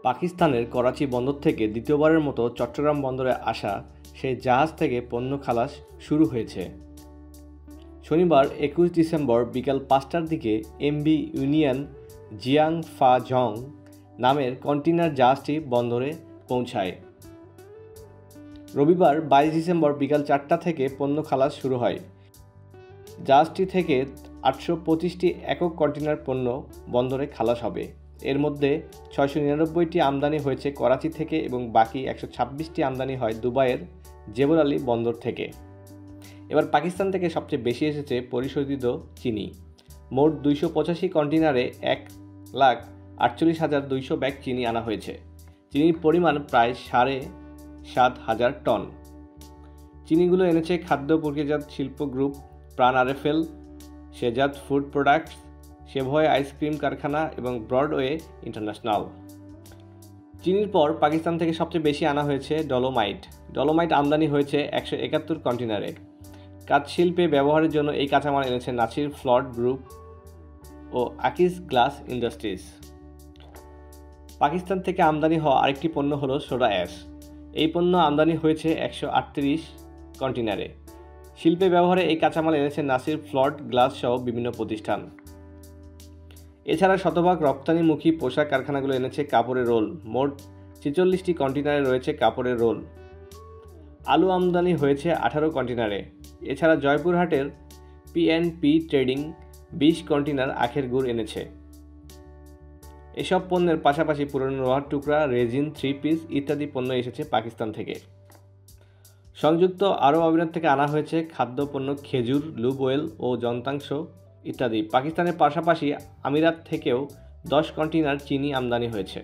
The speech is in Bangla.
পাকিস্তানের করাচি বন্দর থেকে দ্বিতীয়বারের মতো চট্টগ্রাম বন্দরে আসা সেই জাহাজ থেকে পণ্য খালাস শুরু হয়েছে। শনিবার 21 ডিসেম্বর বিকাল 5টার দিকে এমভি ইউনিয়ন জিয়াংফাজং নামের কন্টেইনার জাহাজটি বন্দরে পৌঁছায়। রবিবার 22 ডিসেম্বর বিকাল 4টা থেকে পণ্য খালাস শুরু হয়। জাহাজটি থেকে 825টি একক কন্টেইনার পণ্য বন্দরে খালাস হবে। এর মধ্যে 699টি আমদানি হয়েছে করাচি থেকে এবং বাকি 126টি আমদানি হয় দুবাইয়ের জেবল আলী বন্দর থেকে। এবার পাকিস্তান থেকে সবচেয়ে বেশি এসেছে পরিশোধিত চিনি। মোট 285 কন্টেইনারে 1,48,200 ব্যাগ চিনি আনা হয়েছে। চিনির পরিমাণ প্রায় 7,500 টন। চিনিগুলো এনেছে খাদ্য প্রক্রিয়াজাত শিল্প গ্রুপ, প্রাণ RFL, Shehzad food products, Savoy ice cream কারখানা এবং ব্রডওয়ে ইন্টারন্যাশনাল। চিনির পর পাকিস্তান থেকে সবচেয়ে বেশি আনা হয়েছে ডলোমাইট। ডলোমাইট আমদানি হয়েছে 171 কন্টেইনারে। কাঁচ শিল্পে ব্যবহারের জন্য এই কাঁচামাল এনেছে নাসির ফ্লড গ্রুপ ও আকিস গ্লাস ইন্ডাস্ট্রিজ। পাকিস্তান থেকে আমদানি হওয়া আরেকটি পণ্য হলো সোডা অ্যাশ। এই পণ্য আমদানি হয়েছে 138 কন্টেইনারে। শিল্পে ব্যবহারে এই কাঁচামাল এনেছে নাসির ফ্লড গ্লাস সহ বিভিন্ন প্রতিষ্ঠান। এছাড়া শতভাগ রপ্তানিমুখী পোশাক কারখানাগুলো এনেছে কাপড়ের রোল। মোট 46টি কন্টেইনারে রয়েছে কাপড়ের রোল। আলু আমদানি হয়েছে 18 কন্টেইনারে। এছাড়া জয়পুরহাটের পিএনপি ট্রেডিং 20 কন্টেইনার আখের গুড় এনেছে। এসব পণ্যের পাশাপাশি পুরনো লোহার টুকরা, রেজিন, 3 পিস ইত্যাদি পণ্য এসেছে পাকিস্তান থেকে। সংযুক্ত আরব আমিরাত থেকে আনা হয়েছে খাদ্যপণ্য, খেজুর, লুব অয়েল ও যন্ত্রাংশ ইত্যাদি। পাকিস্তানের পাশাপাশি আমিরাত থেকেও 10 কন্টেইনার চিনি আমদানি হয়েছে।